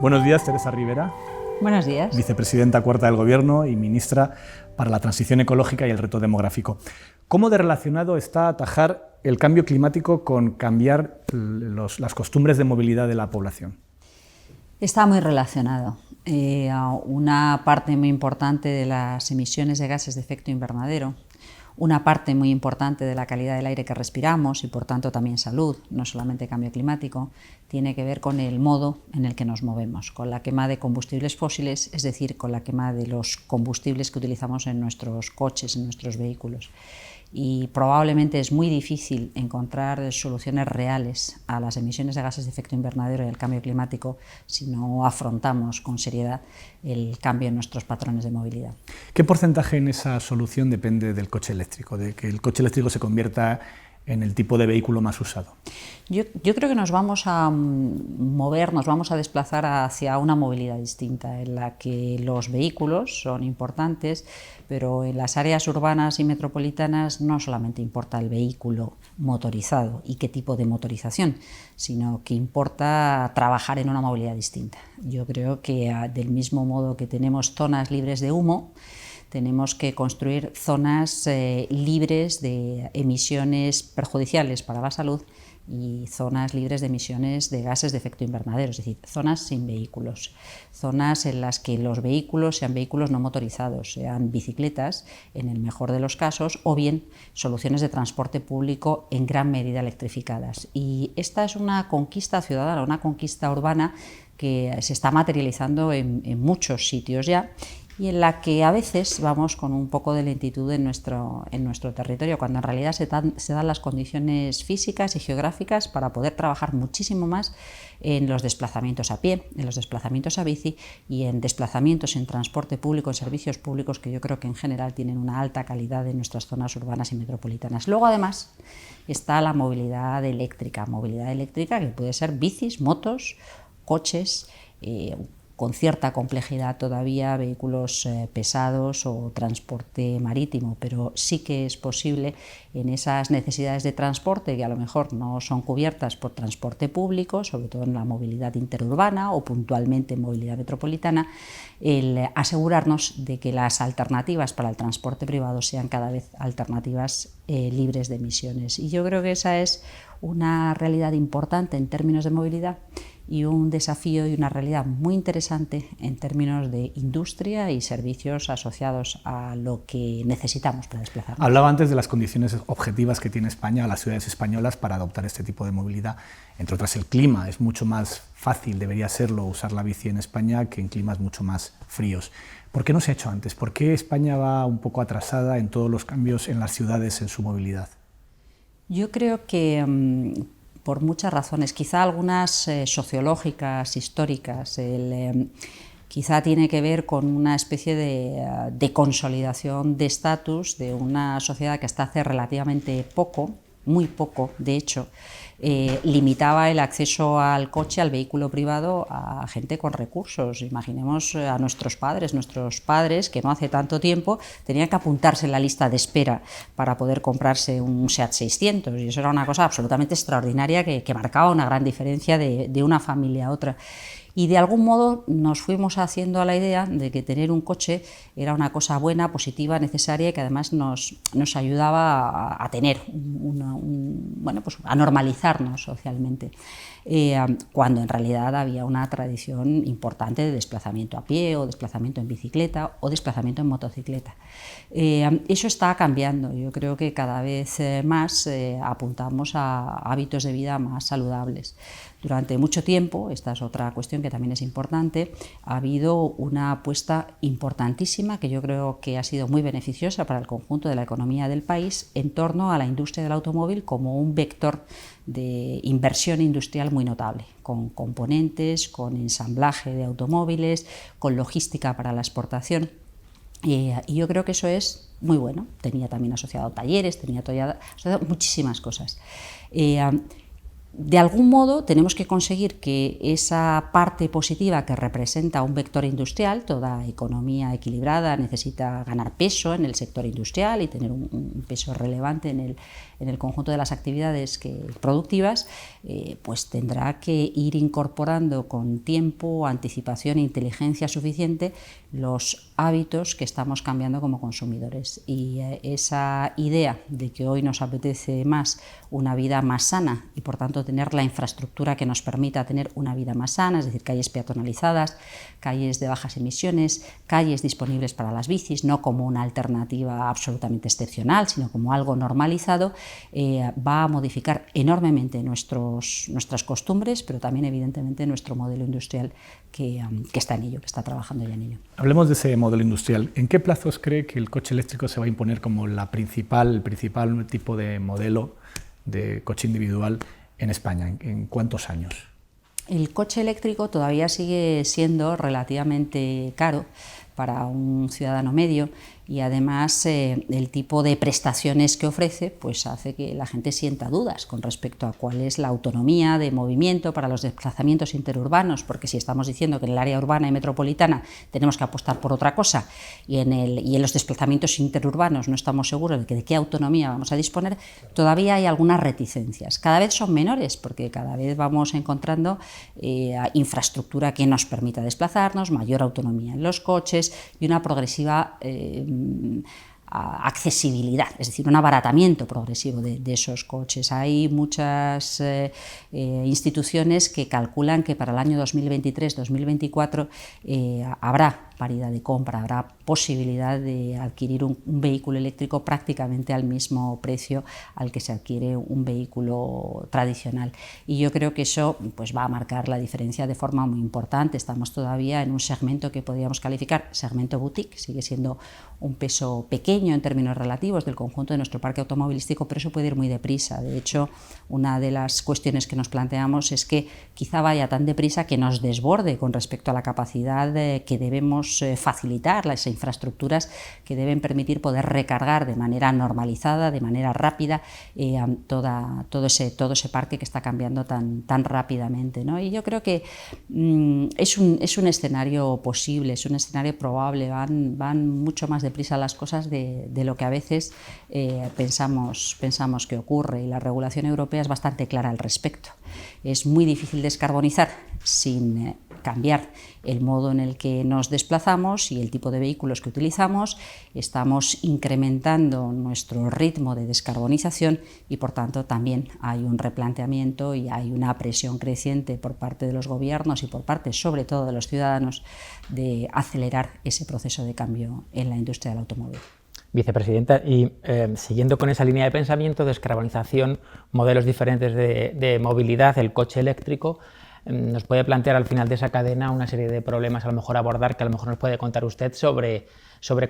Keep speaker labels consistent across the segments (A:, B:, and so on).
A: Buenos días, Teresa Rivera.
B: Buenos días.
A: Vicepresidenta cuarta del Gobierno y ministra para la transición ecológica y el reto demográfico. ¿Cómo de relacionado está atajar el cambio climático con cambiar las costumbres de movilidad de la población?
B: Está muy relacionado. Una parte muy importante de las emisiones de gases de efecto invernadero, una parte muy importante de la calidad del aire que respiramos y por tanto también salud, no solamente cambio climático, tiene que ver con el modo en el que nos movemos, con la quema de combustibles fósiles, es decir, con la quema de los combustibles que utilizamos en nuestros coches, en nuestros vehículos. Y probablemente es muy difícil encontrar soluciones reales a las emisiones de gases de efecto invernadero y al cambio climático si no afrontamos con seriedad el cambio en nuestros patrones de movilidad.
A: ¿Qué porcentaje en esa solución depende del coche eléctrico, de que el coche eléctrico se convierta en el tipo de vehículo más usado?
B: Yo creo que nos vamos a mover, nos vamos a desplazar hacia una movilidad distinta, en la que los vehículos son importantes, pero en las áreas urbanas y metropolitanas no solamente importa el vehículo motorizado y qué tipo de motorización, sino que importa trabajar en una movilidad distinta. Yo creo que del mismo modo que tenemos zonas libres de humo, tenemos que construir zonas libres de emisiones perjudiciales para la salud y zonas libres de emisiones de gases de efecto invernadero, es decir, zonas sin vehículos, zonas en las que los vehículos sean vehículos no motorizados, sean bicicletas en el mejor de los casos, o bien soluciones de transporte público en gran medida electrificadas. Y esta es una conquista ciudadana, una conquista urbana que se está materializando en muchos sitios ya, y en la que a veces vamos con un poco de lentitud en nuestro territorio, cuando en realidad se dan las condiciones físicas y geográficas para poder trabajar muchísimo más en los desplazamientos a pie, en los desplazamientos a bici y en desplazamientos en transporte público, en servicios públicos que yo creo que en general tienen una alta calidad en nuestras zonas urbanas y metropolitanas. Luego además está la movilidad eléctrica que puede ser bicis, motos, coches, con cierta complejidad todavía, vehículos pesados o transporte marítimo, pero sí que es posible en esas necesidades de transporte que a lo mejor no son cubiertas por transporte público, sobre todo en la movilidad interurbana o puntualmente en movilidad metropolitana, el asegurarnos de que las alternativas para el transporte privado sean cada vez alternativas libres de emisiones. Y yo creo que esa es una realidad importante en términos de movilidad y un desafío y una realidad muy interesante en términos de industria y servicios asociados a lo que necesitamos para desplazarnos.
A: Hablaba antes de las condiciones objetivas que tiene España, las ciudades españolas, para adoptar este tipo de movilidad. Entre otras, el clima es mucho más fácil, debería serlo, usar la bici en España que en climas mucho más fríos. ¿Por qué no se ha hecho antes? ¿Por qué España va un poco atrasada en todos los cambios en las ciudades en su movilidad?
B: Yo creo que por muchas razones, quizá algunas sociológicas, históricas, quizá tiene que ver con una especie de consolidación de estatus de una sociedad que hasta hace relativamente poco, muy poco de hecho, limitaba el acceso al coche, al vehículo privado a gente con recursos. Imaginemos a nuestros padres que no hace tanto tiempo tenían que apuntarse en la lista de espera para poder comprarse un SEAT 600 y eso era una cosa absolutamente extraordinaria que marcaba una gran diferencia de una familia a otra. Y de algún modo nos fuimos haciendo a la idea de que tener un coche era una cosa buena, positiva, necesaria y que además nos ayudaba a tener, pues a normalizarnos socialmente. Cuando en realidad había una tradición importante de desplazamiento a pie o desplazamiento en bicicleta o desplazamiento en motocicleta. Eso está cambiando. Yo creo que cada vez más apuntamos a hábitos de vida más saludables. Durante mucho tiempo, esta es otra cuestión que también es importante, ha habido una apuesta importantísima que yo creo que ha sido muy beneficiosa para el conjunto de la economía del país en torno a la industria del automóvil como un vector de inversión industrial muy notable, con componentes, con ensamblaje de automóviles, con logística para la exportación. Y yo creo que eso es muy bueno. Tenía también asociado talleres, tenía asociado muchísimas cosas. De algún modo tenemos que conseguir que esa parte positiva que representa un vector industrial, toda economía equilibrada necesita ganar peso en el sector industrial y tener un peso relevante en el conjunto de las actividades productivas, pues tendrá que ir incorporando con tiempo, anticipación e inteligencia suficiente los hábitos que estamos cambiando como consumidores. Y esa idea de que hoy nos apetece más una vida más sana y por tanto tener la infraestructura que nos permita tener una vida más sana, es decir, calles peatonalizadas, calles de bajas emisiones, calles disponibles para las bicis, no como una alternativa absolutamente excepcional, sino como algo normalizado, va a modificar enormemente nuestras costumbres, pero también evidentemente nuestro modelo industrial que está en ello, que está trabajando ya en ello.
A: Hablemos de ese modelo industrial. ¿En qué plazos cree que el coche eléctrico se va a imponer como el principal tipo de modelo de coche individual en España? ¿En cuántos años?
B: El coche eléctrico todavía sigue siendo relativamente caro para un ciudadano medio y además el tipo de prestaciones que ofrece pues hace que la gente sienta dudas con respecto a cuál es la autonomía de movimiento para los desplazamientos interurbanos, porque si estamos diciendo que en el área urbana y metropolitana tenemos que apostar por otra cosa y en los desplazamientos interurbanos no estamos seguros de qué autonomía vamos a disponer, todavía hay algunas reticencias. Cada vez son menores porque cada vez vamos encontrando infraestructura que nos permita desplazarnos, mayor autonomía en los coches y una progresiva accesibilidad, es decir, un abaratamiento progresivo de esos coches. Hay muchas instituciones que calculan que para el año 2023-2024 habrá paridad de compra, habrá posibilidad de adquirir un vehículo eléctrico prácticamente al mismo precio al que se adquiere un vehículo tradicional. Y yo creo que eso pues, va a marcar la diferencia de forma muy importante. Estamos todavía en un segmento que podríamos calificar segmento boutique, sigue siendo un peso pequeño en términos relativos del conjunto de nuestro parque automovilístico, pero eso puede ir muy deprisa. De hecho, una de las cuestiones que nos planteamos es que quizá vaya tan deprisa que nos desborde con respecto a la capacidad que debemos facilitar, las infraestructuras que deben permitir poder recargar de manera normalizada, de manera rápida, todo ese parque que está cambiando tan rápidamente, ¿no? Y yo creo que es un escenario posible, es un escenario probable, van mucho más deprisa las cosas de lo que a veces pensamos que ocurre, y la regulación europea es bastante clara al respecto. Es muy difícil descarbonizar sin cambiar el modo en el que nos desplazamos y el tipo de vehículos que utilizamos. Estamos incrementando nuestro ritmo de descarbonización y por tanto también hay un replanteamiento y hay una presión creciente por parte de los gobiernos y por parte sobre todo de los ciudadanos de acelerar ese proceso de cambio en la industria del automóvil.
C: Vicepresidenta, y siguiendo con esa línea de pensamiento, descarbonización, modelos diferentes de movilidad, el coche eléctrico, nos puede plantear al final de esa cadena una serie de problemas a lo mejor abordar, que a lo mejor nos puede contar usted sobre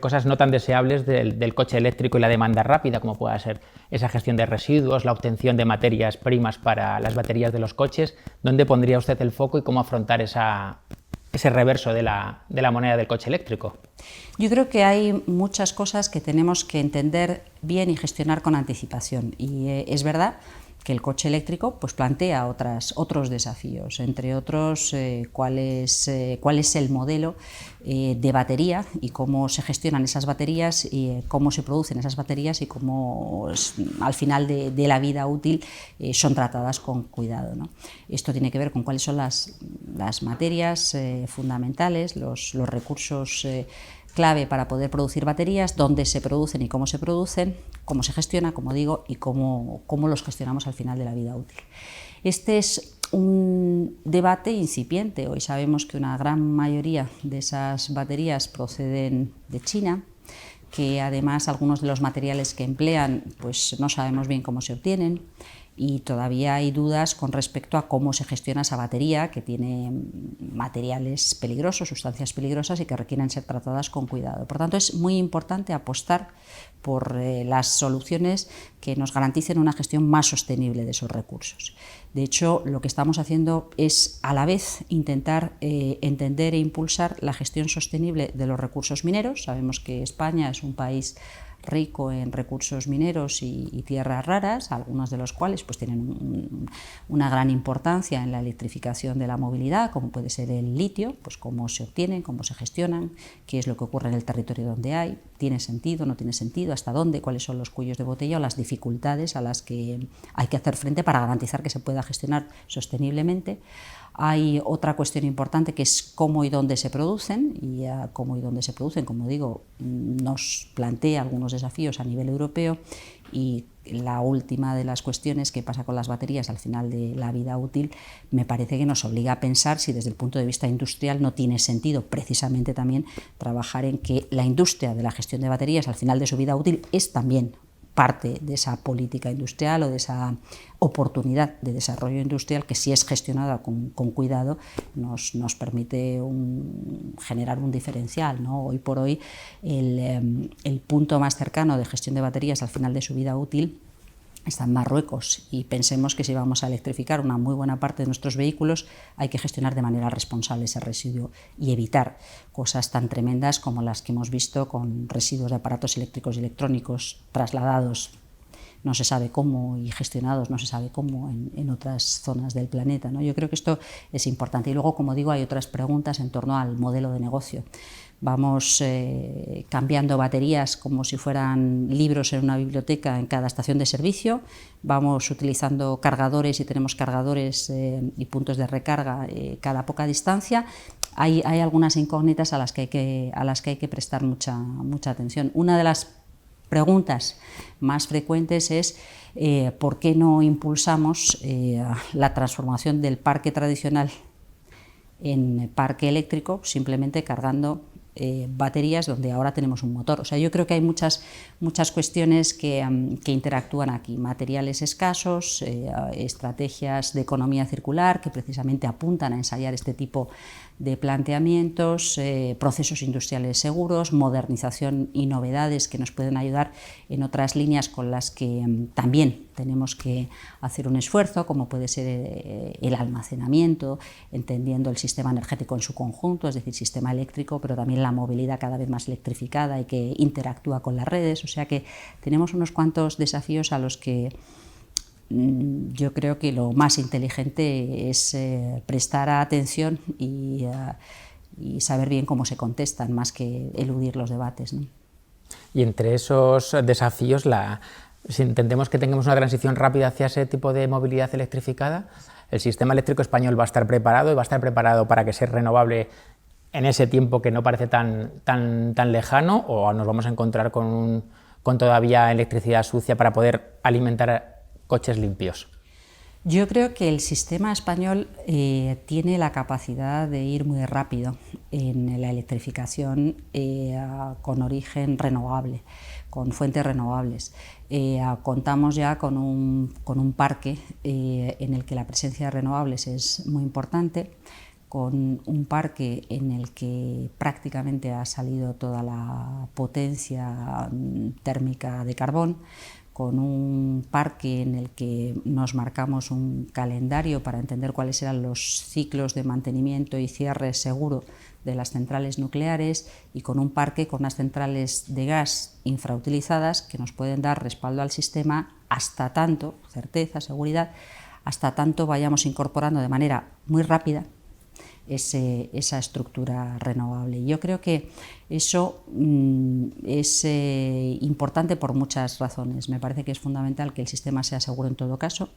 C: cosas no tan deseables del coche eléctrico y la demanda rápida, como pueda ser esa gestión de residuos, la obtención de materias primas para las baterías de los coches. ¿Dónde pondría usted el foco y cómo afrontar ese reverso de la moneda del coche eléctrico?
B: Yo creo que hay muchas cosas que tenemos que entender bien y gestionar con anticipación, y es verdad que el coche eléctrico pues, plantea otros desafíos, entre otros cuál es el modelo de batería y cómo se gestionan esas baterías y cómo se producen esas baterías y cómo al final de la vida útil son tratadas con cuidado, ¿no? Esto tiene que ver con cuáles son las materias fundamentales, los recursos clave para poder producir baterías, dónde se producen y cómo se producen, cómo se gestiona, como digo, y cómo los gestionamos al final de la vida útil. Este es un debate incipiente. Hoy sabemos que una gran mayoría de esas baterías proceden de China, que además algunos de los materiales que emplean pues no sabemos bien cómo se obtienen, y todavía hay dudas con respecto a cómo se gestiona esa batería, que tiene materiales peligrosos, sustancias peligrosas y que requieren ser tratadas con cuidado. Por tanto, es muy importante apostar por las soluciones que nos garanticen una gestión más sostenible de esos recursos. De hecho, lo que estamos haciendo es a la vez intentar entender e impulsar la gestión sostenible de los recursos mineros. Sabemos que España es un país rico en recursos mineros y tierras raras, algunos de los cuales pues, tienen una gran importancia en la electrificación de la movilidad, como puede ser el litio, pues cómo se obtienen, cómo se gestionan, qué es lo que ocurre en el territorio donde hay, tiene sentido, no tiene sentido, hasta dónde, cuáles son los cuellos de botella o las dificultades a las que hay que hacer frente para garantizar que se pueda gestionar sosteniblemente. Hay otra cuestión importante que es cómo y dónde se producen, y cómo y dónde se producen, como digo, nos plantea algunos desafíos a nivel europeo, y la última de las cuestiones, que pasa con las baterías al final de la vida útil, me parece que nos obliga a pensar si desde el punto de vista industrial no tiene sentido precisamente también trabajar en que la industria de la gestión de baterías al final de su vida útil es también parte de esa política industrial o de esa oportunidad de desarrollo industrial que, si es gestionada con cuidado, nos permite generar un diferencial, ¿no? Hoy por hoy el punto más cercano de gestión de baterías al final de su vida útil está en Marruecos, y pensemos que si vamos a electrificar una muy buena parte de nuestros vehículos hay que gestionar de manera responsable ese residuo y evitar cosas tan tremendas como las que hemos visto con residuos de aparatos eléctricos y electrónicos trasladados no se sabe cómo y gestionados no se sabe cómo en otras zonas del planeta, ¿no? Yo creo que esto es importante. Y luego, como digo, hay otras preguntas en torno al modelo de negocio. Vamos cambiando baterías como si fueran libros en una biblioteca en cada estación de servicio, vamos utilizando cargadores y tenemos cargadores y puntos de recarga cada poca distancia. Hay algunas incógnitas a las que hay que prestar mucha atención. Una de las preguntas más frecuentes es ¿por qué no impulsamos la transformación del parque tradicional en parque eléctrico simplemente cargando baterías donde ahora tenemos un motor? O sea, yo creo que hay muchas cuestiones que interactúan aquí. Materiales escasos, estrategias de economía circular que precisamente apuntan a ensayar este tipo de planteamientos, procesos industriales seguros, modernización y novedades que nos pueden ayudar en otras líneas con las que también tenemos que hacer un esfuerzo, como puede ser el almacenamiento, entendiendo el sistema energético en su conjunto, es decir, sistema eléctrico, pero también la movilidad cada vez más electrificada y que interactúa con las redes. O sea que tenemos unos cuantos desafíos a los que yo creo que lo más inteligente es prestar atención y saber bien cómo se contestan, más que eludir los debates, ¿no?
C: Y entre esos desafíos, si entendemos que tengamos una transición rápida hacia ese tipo de movilidad electrificada, ¿el sistema eléctrico español va a estar preparado y va a estar preparado para que sea renovable en ese tiempo que no parece tan lejano, o nos vamos a encontrar con todavía electricidad sucia para poder alimentar coches limpios?
B: Yo creo que el sistema español tiene la capacidad de ir muy rápido en la electrificación con origen renovable, con fuentes renovables. Contamos ya con un parque en el que la presencia de renovables es muy importante, con un parque en el que prácticamente ha salido toda la potencia térmica de carbón, con un parque en el que nos marcamos un calendario para entender cuáles eran los ciclos de mantenimiento y cierre seguro de las centrales nucleares, y con un parque con unas centrales de gas infrautilizadas que nos pueden dar respaldo al sistema hasta tanto, certeza, seguridad, hasta tanto vayamos incorporando de manera muy rápida esa estructura renovable. Yo creo que eso es importante por muchas razones. Me parece que es fundamental que el sistema sea seguro en todo caso,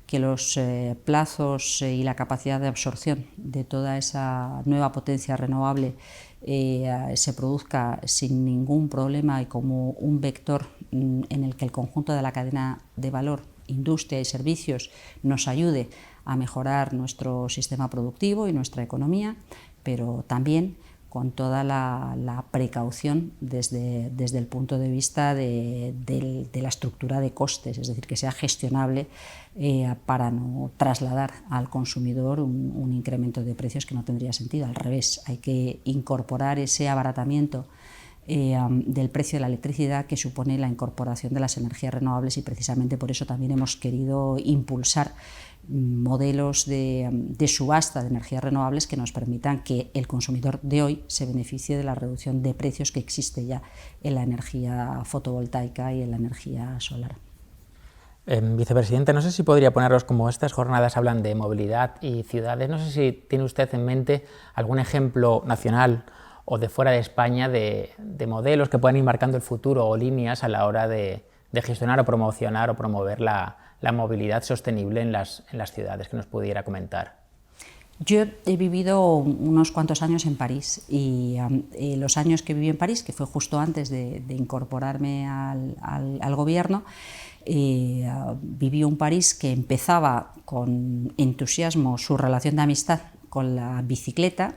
B: que los plazos y la capacidad de absorción de toda esa nueva potencia renovable se produzca sin ningún problema y como un vector en el que el conjunto de la cadena de valor, industria y servicios, nos ayude a mejorar nuestro sistema productivo y nuestra economía, pero también con toda la precaución desde el punto de vista de la estructura de costes, es decir, que sea gestionable para no trasladar al consumidor un incremento de precios que no tendría sentido. Al revés, hay que incorporar ese abaratamiento del precio de la electricidad que supone la incorporación de las energías renovables, y precisamente por eso también hemos querido impulsar modelos de subasta de energías renovables que nos permitan que el consumidor de hoy se beneficie de la reducción de precios que existe ya en la energía fotovoltaica y en la energía solar.
C: Vicepresidente, no sé si podría ponerlos, como estas jornadas hablan de movilidad y ciudades, no sé si tiene usted en mente algún ejemplo nacional o de fuera de España de modelos que puedan ir marcando el futuro o líneas a la hora de gestionar o promocionar o promover la movilidad sostenible en las ciudades, que nos pudiera comentar.
B: Yo he vivido unos cuantos años en París, y los años que viví en París, que fue justo antes de incorporarme al gobierno, viví un París que empezaba con entusiasmo su relación de amistad con la bicicleta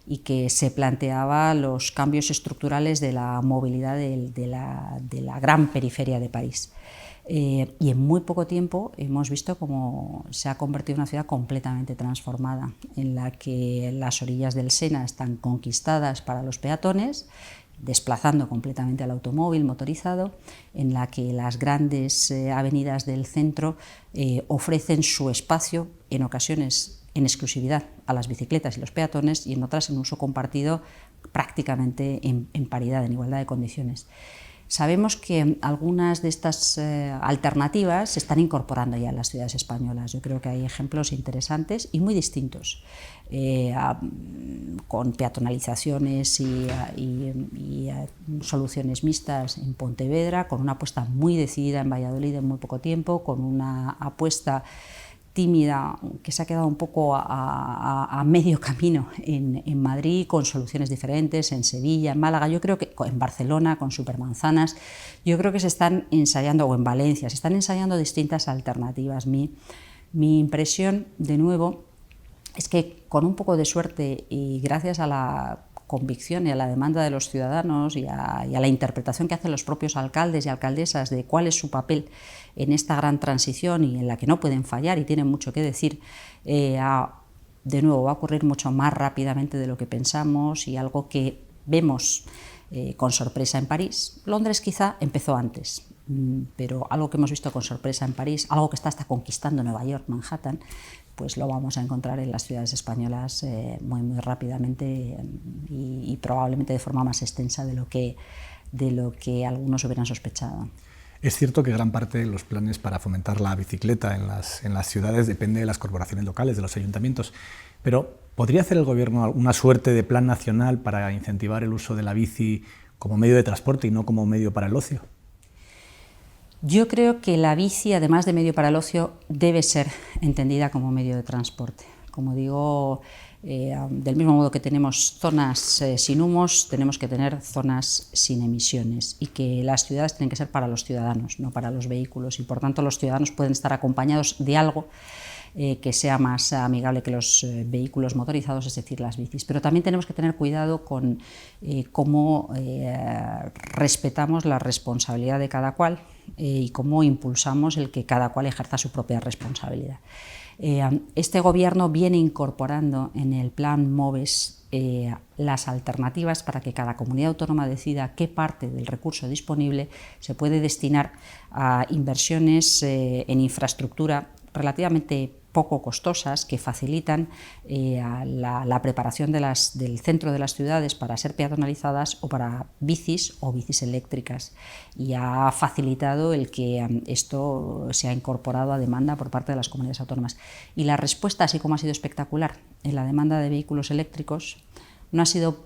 B: y que se planteaba los cambios estructurales de la movilidad de la gran periferia de París. Y en muy poco tiempo hemos visto cómo se ha convertido en una ciudad completamente transformada, en la que las orillas del Sena están conquistadas para los peatones, desplazando completamente al automóvil motorizado, en la que las grandes avenidas del centro ofrecen su espacio, en ocasiones en exclusividad, a las bicicletas y los peatones, y en otras en uso compartido prácticamente en paridad, en igualdad de condiciones. Sabemos que algunas de estas alternativas se están incorporando ya en las ciudades españolas. Yo creo que hay ejemplos interesantes y muy distintos, con peatonalizaciones y soluciones mixtas en Pontevedra, con una apuesta muy decidida en Valladolid en muy poco tiempo, con una apuesta tímida que se ha quedado un poco a medio camino en Madrid, con soluciones diferentes, en Sevilla, en Málaga, yo creo que en Barcelona, con supermanzanas. Yo creo que se están ensayando, o en Valencia, se están ensayando distintas alternativas. Mi impresión, de nuevo, es que con un poco de suerte y gracias a la convicción y a la demanda de los ciudadanos y a la interpretación que hacen los propios alcaldes y alcaldesas de cuál es su papel en esta gran transición, y en la que no pueden fallar y tienen mucho que decir, de nuevo va a ocurrir mucho más rápidamente de lo que pensamos, y algo que vemos con sorpresa en París. Londres quizá empezó antes, pero algo que hemos visto con sorpresa en París, algo que está hasta conquistando Nueva York, Manhattan, pues lo vamos a encontrar en las ciudades españolas muy, muy rápidamente, y probablemente de forma más extensa de lo que algunos hubieran sospechado.
A: Es cierto que gran parte de los planes para fomentar la bicicleta en las ciudades depende de las corporaciones locales, de los ayuntamientos, pero ¿podría hacer el Gobierno una suerte de plan nacional para incentivar el uso de la bici como medio de transporte y no como medio para el ocio?
B: Yo creo que la bici, además de medio para el ocio, debe ser entendida como medio de transporte. Como digo, del mismo modo que tenemos zonas sin humos, tenemos que tener zonas sin emisiones, y que las ciudades tienen que ser para los ciudadanos, no para los vehículos, y por tanto los ciudadanos pueden estar acompañados de algo que sea más amigable que los vehículos motorizados, es decir, las bicis. Pero también tenemos que tener cuidado con cómo respetamos la responsabilidad de cada cual y cómo impulsamos el que cada cual ejerza su propia responsabilidad. Este Gobierno viene incorporando en el plan MOVES las alternativas para que cada comunidad autónoma decida qué parte del recurso disponible se puede destinar a inversiones en infraestructura relativamente poco costosas, que facilitan la preparación del centro de las ciudades para ser peatonalizadas o para bicis o bicis eléctricas, y ha facilitado el que esto se ha incorporado a demanda por parte de las comunidades autónomas. Y la respuesta, así como ha sido espectacular en la demanda de vehículos eléctricos, no ha sido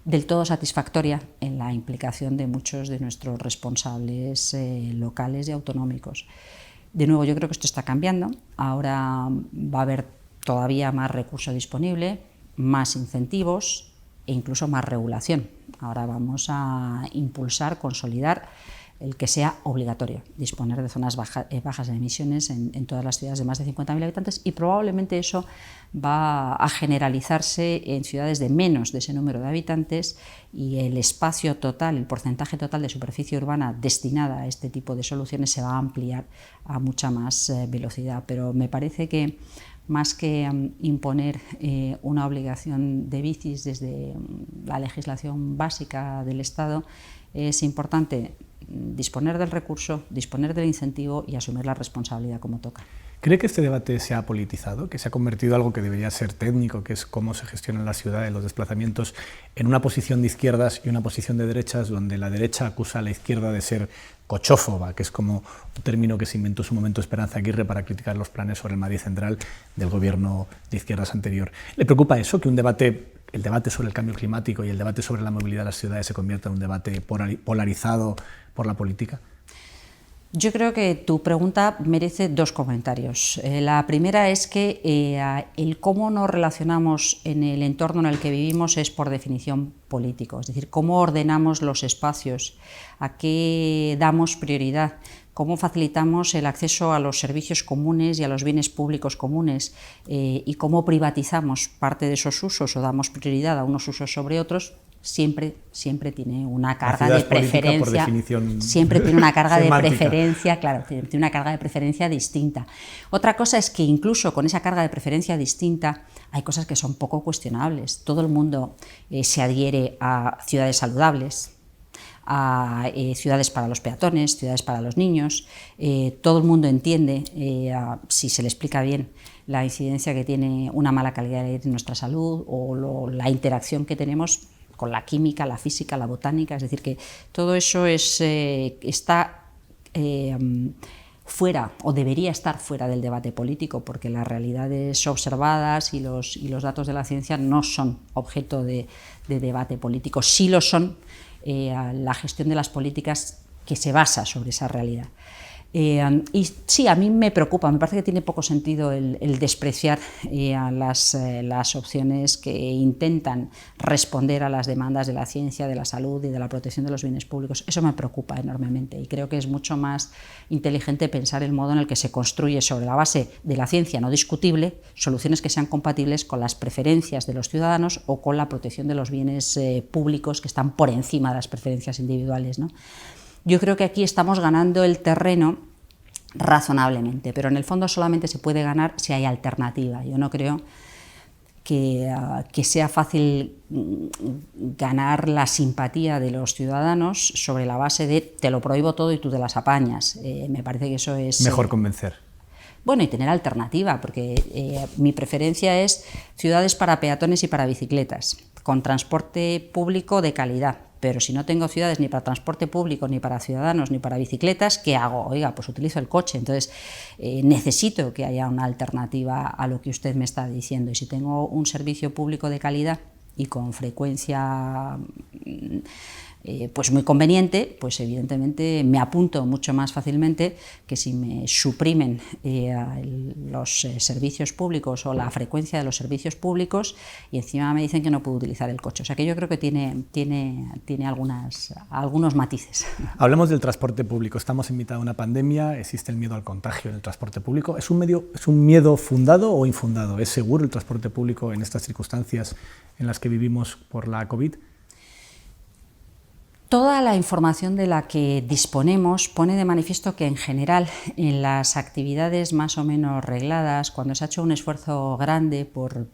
B: del todo satisfactoria en la implicación de muchos de nuestros responsables locales y autonómicos. De nuevo, yo creo que esto está cambiando. Ahora va a haber todavía más recurso disponible, más incentivos e incluso más regulación. Ahora vamos a impulsar, consolidar el que sea obligatorio disponer de zonas bajas en emisiones en todas las ciudades de más de 50.000 habitantes, y probablemente eso va a generalizarse en ciudades de menos de ese número de habitantes, y el espacio total, el porcentaje total de superficie urbana destinada a este tipo de soluciones se va a ampliar a mucha más velocidad. Pero me parece que más que imponer una obligación de bicis desde la legislación básica del Estado, es importante disponer del recurso, disponer del incentivo y asumir la responsabilidad como toca.
A: ¿Cree que este debate se ha politizado, que se ha convertido en algo que debería ser técnico, que es cómo se gestionan las ciudades, los desplazamientos, en una posición de izquierdas y una posición de derechas, donde la derecha acusa a la izquierda de ser cochófoba, que es como un término que se inventó en su momento Esperanza Aguirre para criticar los planes sobre el Madrid Central del gobierno de izquierdas anterior? ¿Le preocupa eso, que el debate sobre el cambio climático y el debate sobre la movilidad de las ciudades se convierta en un debate polarizado por la política?
B: Yo creo que tu pregunta merece dos comentarios. La primera es que el cómo nos relacionamos en el entorno en el que vivimos es por definición político, es decir, cómo ordenamos los espacios, a qué damos prioridad, cómo facilitamos el acceso a los servicios comunes y a los bienes públicos comunes y cómo privatizamos parte de esos usos o damos prioridad a unos usos sobre otros. Siempre tiene una carga de preferencia, siempre tiene una carga de preferencia, claro, tiene una carga de preferencia distinta. Otra cosa es que incluso con esa carga de preferencia distinta hay cosas que son poco cuestionables. Todo el mundo se adhiere a ciudades saludables, a ciudades para los peatones, ciudades para los niños. Todo el mundo entiende, si se le explica bien, la incidencia que tiene una mala calidad de aire en nuestra salud o la interacción que tenemos con la química, la física, la botánica, es decir, que todo eso está fuera o debería estar fuera del debate político, porque las realidades observadas y los datos de la ciencia no son objeto de debate político, sí lo son la gestión de las políticas que se basa sobre esa realidad. Y sí, a mí me preocupa, me parece que tiene poco sentido el despreciar a las opciones que intentan responder a las demandas de la ciencia, de la salud y de la protección de los bienes públicos. Eso me preocupa enormemente y creo que es mucho más inteligente pensar el modo en el que se construye sobre la base de la ciencia no discutible soluciones que sean compatibles con las preferencias de los ciudadanos o con la protección de los bienes públicos que están por encima de las preferencias individuales, ¿no? Yo creo que aquí estamos ganando el terreno razonablemente, pero en el fondo solamente se puede ganar si hay alternativa. Yo no creo que sea fácil ganar la simpatía de los ciudadanos sobre la base de te lo prohíbo todo y tú te las apañas. Me parece que eso es...
A: Mejor convencer.
B: Bueno, y tener alternativa, porque mi preferencia es ciudades para peatones y para bicicletas, con transporte público de calidad. Pero si no tengo ciudades ni para transporte público, ni para ciudadanos, ni para bicicletas, ¿qué hago? Oiga, pues utilizo el coche. Entonces, necesito que haya una alternativa a lo que usted me está diciendo. Y si tengo un servicio público de calidad y con frecuencia pues muy conveniente, pues evidentemente me apunto mucho más fácilmente que si me suprimen los servicios públicos o la frecuencia de los servicios públicos y encima me dicen que no puedo utilizar el coche. O sea que yo creo que tiene algunos matices.
A: Hablemos del transporte público. Estamos en mitad de una pandemia, existe el miedo al contagio en el transporte público. ¿Es un miedo fundado o infundado? ¿Es seguro el transporte público en estas circunstancias en las que vivimos por la COVID?
B: Toda la información de la que disponemos pone de manifiesto que en general en las actividades más o menos regladas, cuando se ha hecho un esfuerzo grande por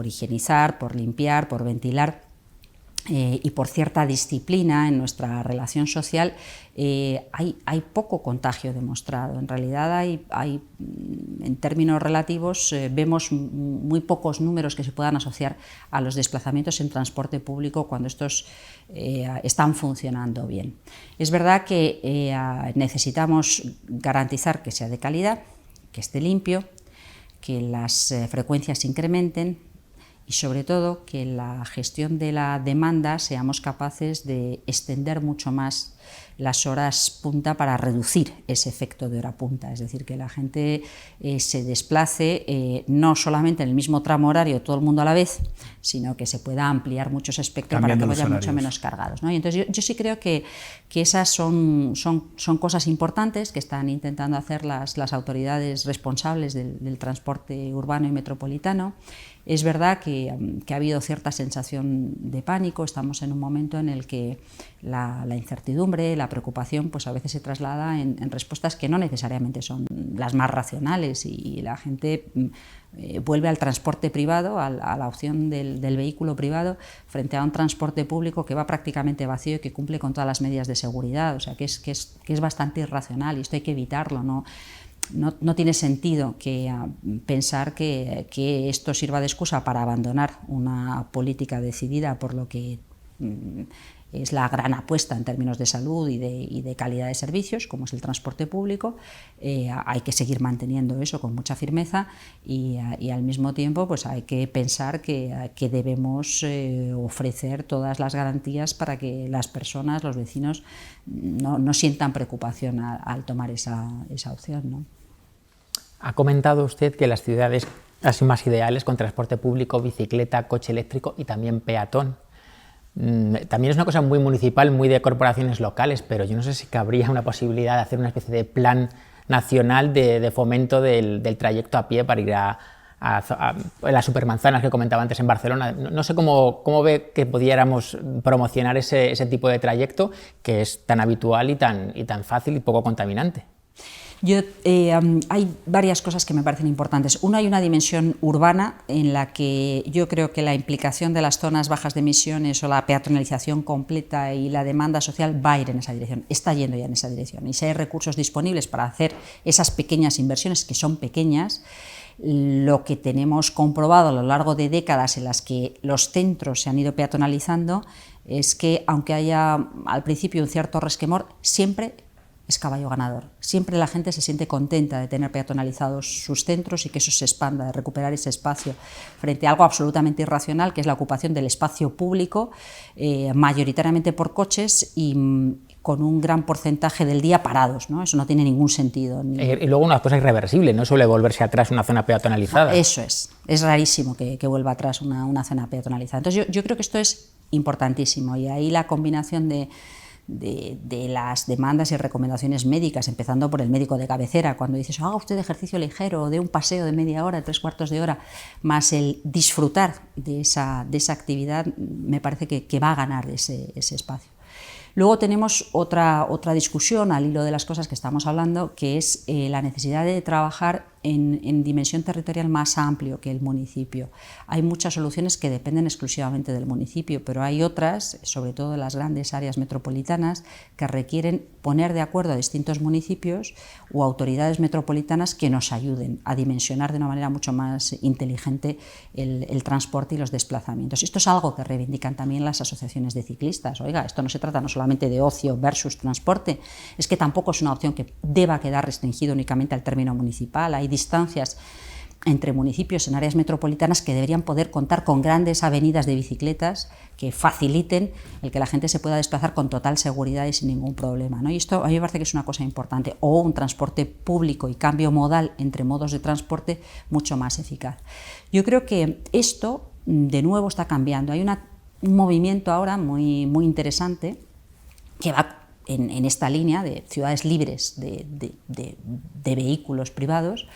B: higienizar, por limpiar, por ventilar y por cierta disciplina en nuestra relación social, hay poco contagio demostrado. En realidad en términos relativos vemos muy pocos números que se puedan asociar a los desplazamientos en transporte público cuando estos están funcionando bien. Es verdad que necesitamos garantizar que sea de calidad, que esté limpio, que las frecuencias se incrementen y sobre todo que en la gestión de la demanda seamos capaces de extender mucho más las horas punta para reducir ese efecto de hora punta, es decir, que la gente se desplace no solamente en el mismo tramo horario todo el mundo a la vez, sino que se pueda ampliar mucho ese espectro para que vayan mucho menos cargados, ¿no? Y entonces yo sí creo que esas son cosas importantes que están intentando hacer las autoridades responsables del transporte urbano y metropolitano. Es verdad que ha habido cierta sensación de pánico, estamos en un momento en el que la incertidumbre, la la preocupación pues a veces se traslada en respuestas que no necesariamente son las más racionales, y la gente vuelve al transporte privado, a la opción del vehículo privado, frente a un transporte público que va prácticamente vacío y que cumple con todas las medidas de seguridad. O sea, que es bastante irracional, y esto hay que evitarlo, no tiene sentido pensar que esto sirva de excusa para abandonar una política decidida por lo que es la gran apuesta en términos de salud y de calidad de servicios, como es el transporte público. Hay que seguir manteniendo eso con mucha firmeza, y al mismo tiempo pues hay que pensar que debemos ofrecer todas las garantías para que las personas, los vecinos, no sientan preocupación al tomar esa opción, ¿no?
C: Ha comentado usted que las ciudades así más ideales con transporte público, bicicleta, coche eléctrico y también peatón. También es una cosa muy municipal, muy de corporaciones locales, pero yo no sé si cabría una posibilidad de hacer una especie de plan nacional de fomento del trayecto a pie para ir a las supermanzanas que comentaba antes en Barcelona. No sé cómo ve que pudiéramos promocionar ese tipo de trayecto que es tan habitual y tan fácil y poco contaminante.
B: Hay varias cosas que me parecen importantes. Una, hay una dimensión urbana en la que yo creo que la implicación de las zonas bajas de emisiones o la peatonalización completa y la demanda social va a ir en esa dirección, está yendo ya en esa dirección. Y si hay recursos disponibles para hacer esas pequeñas inversiones, que son pequeñas, lo que tenemos comprobado a lo largo de décadas en las que los centros se han ido peatonalizando es que, aunque haya al principio un cierto resquemor, siempre es caballo ganador. Siempre la gente se siente contenta de tener peatonalizados sus centros y que eso se expanda, de recuperar ese espacio frente a algo absolutamente irracional, que es la ocupación del espacio público, mayoritariamente por coches y con un gran porcentaje del día parados, ¿no? Eso no tiene ningún sentido.
C: Y luego una cosa irreversible, no suele volverse atrás una zona peatonalizada.
B: Eso es rarísimo que vuelva atrás una zona peatonalizada. Entonces yo creo que esto es importantísimo, y ahí la combinación de las demandas y recomendaciones médicas, empezando por el médico de cabecera, cuando dices haga usted ejercicio ligero, de un paseo de media hora, 3/4 de hora, más el disfrutar de esa actividad, me parece que va a ganar ese espacio. Luego tenemos otra discusión al hilo de las cosas que estamos hablando, que es la necesidad de trabajar en dimensión territorial más amplio que el municipio. Hay muchas soluciones que dependen exclusivamente del municipio, pero hay otras, sobre todo en las grandes áreas metropolitanas, que requieren poner de acuerdo a distintos municipios o autoridades metropolitanas que nos ayuden a dimensionar de una manera mucho más inteligente el transporte y los desplazamientos. Esto es algo que reivindican también las asociaciones de ciclistas. Oiga, esto no se trata no solamente de ocio versus transporte, es que tampoco es una opción que deba quedar restringido únicamente al término municipal. Hay distancias entre municipios en áreas metropolitanas que deberían poder contar con grandes avenidas de bicicletas que faciliten el que la gente se pueda desplazar con total seguridad y sin ningún problema, ¿no? Y esto a mí me parece que es una cosa importante, o un transporte público y cambio modal entre modos de transporte mucho más eficaz. Yo creo que esto de nuevo está cambiando. Hay un movimiento ahora muy interesante que va en esta línea de ciudades libres de vehículos privados,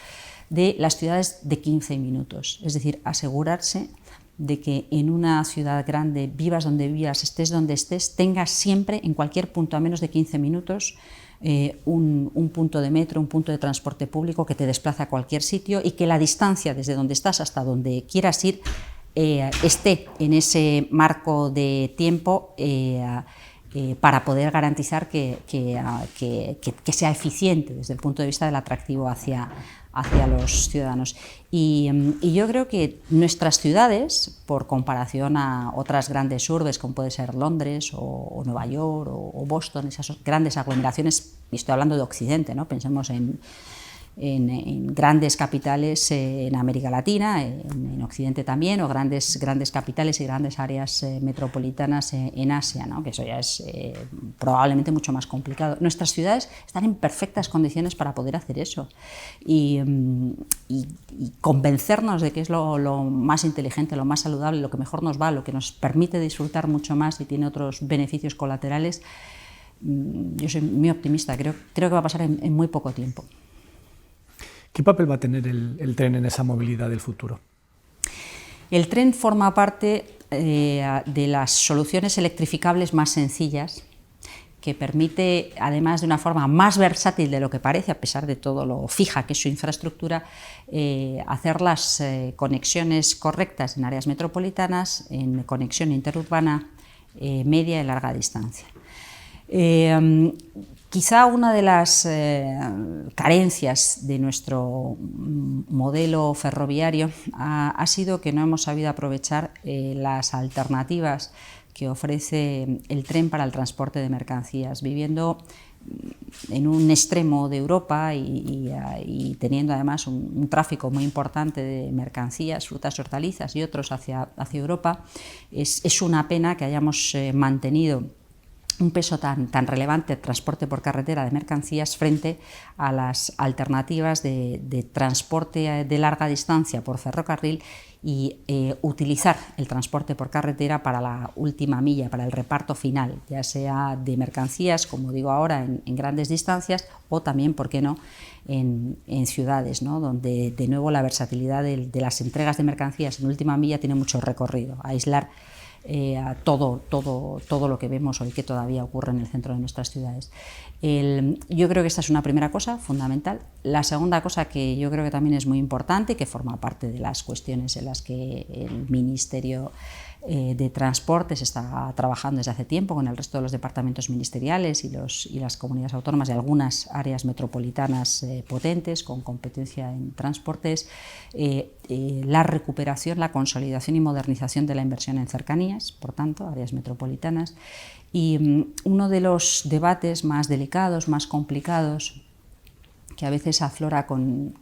B: de las ciudades de 15 minutos, es decir, asegurarse de que en una ciudad grande, vivas donde vivas, estés donde estés, tengas siempre en cualquier punto a menos de 15 minutos un punto de metro, un punto de transporte público que te desplaza a cualquier sitio, y que la distancia desde donde estás hasta donde quieras ir esté en ese marco de tiempo para poder garantizar que sea eficiente desde el punto de vista del atractivo hacia los ciudadanos. Y yo creo que nuestras ciudades, por comparación a otras grandes urbes como puede ser Londres o Nueva York o Boston, esas grandes aglomeraciones, y estoy hablando de Occidente, ¿no? Pensemos en grandes capitales en América Latina, en Occidente también, o grandes capitales y grandes áreas metropolitanas en Asia, ¿no? Que eso ya es probablemente mucho más complicado. Nuestras ciudades están en perfectas condiciones para poder hacer eso, y convencernos de que es lo más inteligente, lo más saludable, lo que mejor nos va, lo que nos permite disfrutar mucho más y tiene otros beneficios colaterales. Yo soy muy optimista, creo que va a pasar en muy poco tiempo.
A: ¿Qué papel va a tener el tren en esa movilidad del futuro?
B: El tren forma parte de las soluciones electrificables más sencillas que permite, además de una forma más versátil de lo que parece, a pesar de todo lo fija que es su infraestructura, hacer las conexiones correctas en áreas metropolitanas, en conexión interurbana, media y larga distancia. Quizá una de las carencias de nuestro modelo ferroviario ha sido que no hemos sabido aprovechar las alternativas que ofrece el tren para el transporte de mercancías, viviendo en un extremo de Europa y teniendo además un tráfico muy importante de mercancías, frutas, hortalizas y otros hacia Europa. Es una pena que hayamos mantenido un peso tan relevante de transporte por carretera de mercancías frente a las alternativas de transporte de larga distancia por ferrocarril y utilizar el transporte por carretera para la última milla, para el reparto final, ya sea de mercancías, como digo ahora, en grandes distancias, o también, ¿por qué no?, en ciudades, ¿no?, donde de nuevo la versatilidad de las entregas de mercancías en última milla tiene mucho recorrido, aislar todo lo que vemos hoy que todavía ocurre en el centro de nuestras ciudades. Yo creo que esta es una primera cosa fundamental. La segunda cosa que yo creo que también es muy importante, que forma parte de las cuestiones en las que el Ministerio de Transportes está trabajando desde hace tiempo con el resto de los departamentos ministeriales y las comunidades autónomas de algunas áreas metropolitanas potentes con competencia en transportes, la recuperación, la consolidación y modernización de la inversión en cercanías, por tanto, áreas metropolitanas. Y uno de los debates más delicados, más complicados, que a veces aflora con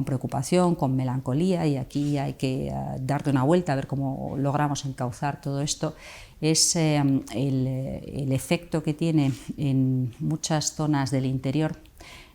B: preocupación, con melancolía, y aquí hay que darle una vuelta a ver cómo logramos encauzar todo esto, es el efecto que tiene en muchas zonas del interior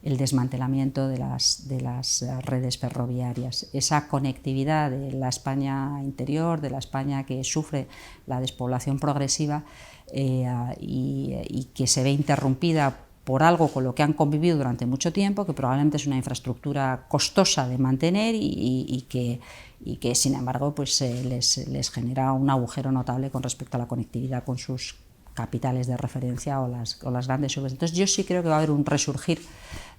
B: el desmantelamiento de las redes ferroviarias, esa conectividad de la España interior, de la España que sufre la despoblación progresiva y que se ve interrumpida por algo con lo que han convivido durante mucho tiempo, que probablemente es una infraestructura costosa de mantener y que sin embargo pues, les genera un agujero notable con respecto a la conectividad con sus capitales de referencia o las grandes urbes. Entonces yo sí creo que va a haber un resurgir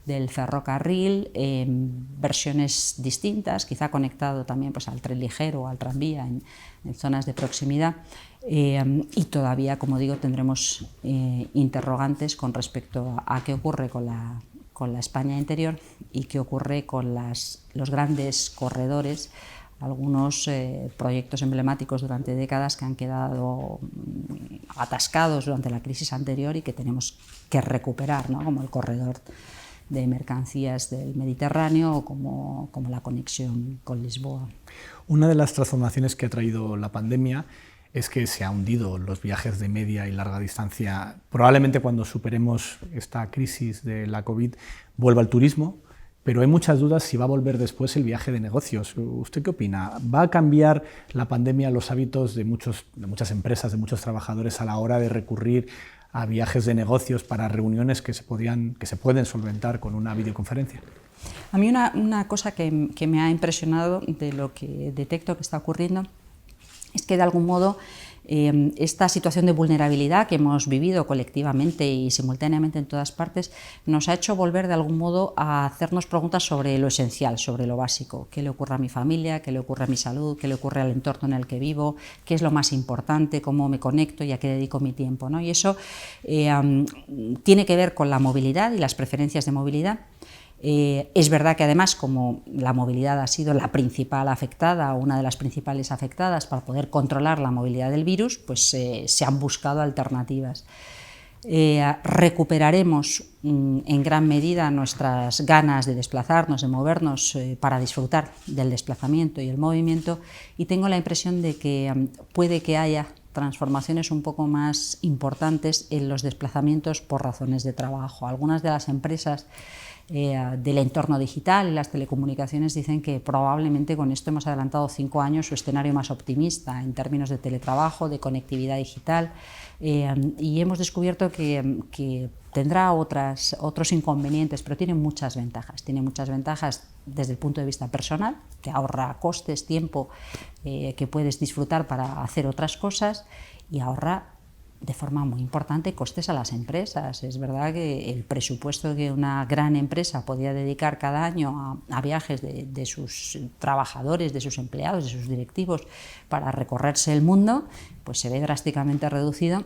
B: del ferrocarril en versiones distintas, quizá conectado también pues, al tren ligero o al tranvía en zonas de proximidad, y todavía, como digo, tendremos interrogantes con respecto a qué ocurre con la España interior y qué ocurre con los grandes corredores, algunos proyectos emblemáticos durante décadas que han quedado atascados durante la crisis anterior y que tenemos que recuperar, ¿no?, como el corredor de mercancías del Mediterráneo o como la conexión con Lisboa.
A: Una de las transformaciones que ha traído la pandemia es que se ha hundido los viajes de media y larga distancia. Probablemente cuando superemos esta crisis de la COVID vuelva el turismo, pero hay muchas dudas si va a volver después el viaje de negocios. ¿Usted qué opina? ¿Va a cambiar la pandemia los hábitos de muchas empresas, de muchos trabajadores a la hora de recurrir a viajes de negocios para reuniones que se pueden solventar con una videoconferencia?
B: A mí una cosa que me ha impresionado de lo que detecto que está ocurriendo es que de algún modo esta situación de vulnerabilidad que hemos vivido colectivamente y simultáneamente en todas partes nos ha hecho volver de algún modo a hacernos preguntas sobre lo esencial, sobre lo básico. ¿Qué le ocurre a mi familia? ¿Qué le ocurre a mi salud? ¿Qué le ocurre al entorno en el que vivo? ¿Qué es lo más importante? ¿Cómo me conecto y a qué dedico mi tiempo?, ¿no? Y eso tiene que ver con la movilidad y las preferencias de movilidad. Es verdad que además, como la movilidad ha sido la principal afectada, una de las principales afectadas para poder controlar la movilidad del virus, pues se han buscado alternativas. Recuperaremos en gran medida nuestras ganas de desplazarnos, de movernos para disfrutar del desplazamiento y el movimiento, y tengo la impresión de que puede que haya transformaciones un poco más importantes en los desplazamientos por razones de trabajo. Algunas de las empresas del entorno digital y las telecomunicaciones dicen que probablemente con esto hemos adelantado 5 años su escenario más optimista en términos de teletrabajo, de conectividad digital, y hemos descubierto que tendrá otros inconvenientes, pero tiene muchas ventajas. Tiene muchas ventajas desde el punto de vista personal, que ahorra costes, tiempo que puedes disfrutar para hacer otras cosas, y ahorra de forma muy importante costes a las empresas. Es verdad que el presupuesto que una gran empresa podía dedicar cada año a viajes de sus trabajadores, de sus empleados, de sus directivos para recorrerse el mundo, pues se ve drásticamente reducido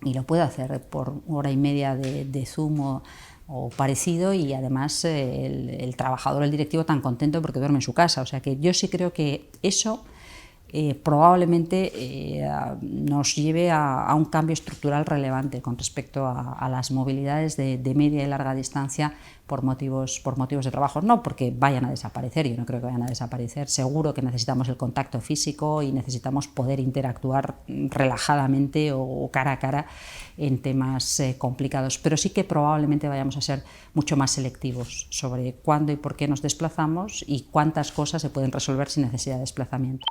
B: y lo puede hacer por hora y media de Zoom o parecido, y además el trabajador, el directivo, tan contento porque duerme en su casa. O sea que yo sí creo que eso probablemente nos lleve a un cambio estructural relevante con respecto a las movilidades de media y larga distancia por motivos de trabajo. No porque vayan a desaparecer, yo no creo que vayan a desaparecer, seguro que necesitamos el contacto físico y necesitamos poder interactuar relajadamente o cara a cara en temas complicados, pero sí que probablemente vayamos a ser mucho más selectivos sobre cuándo y por qué nos desplazamos y cuántas cosas se pueden resolver sin necesidad de desplazamiento.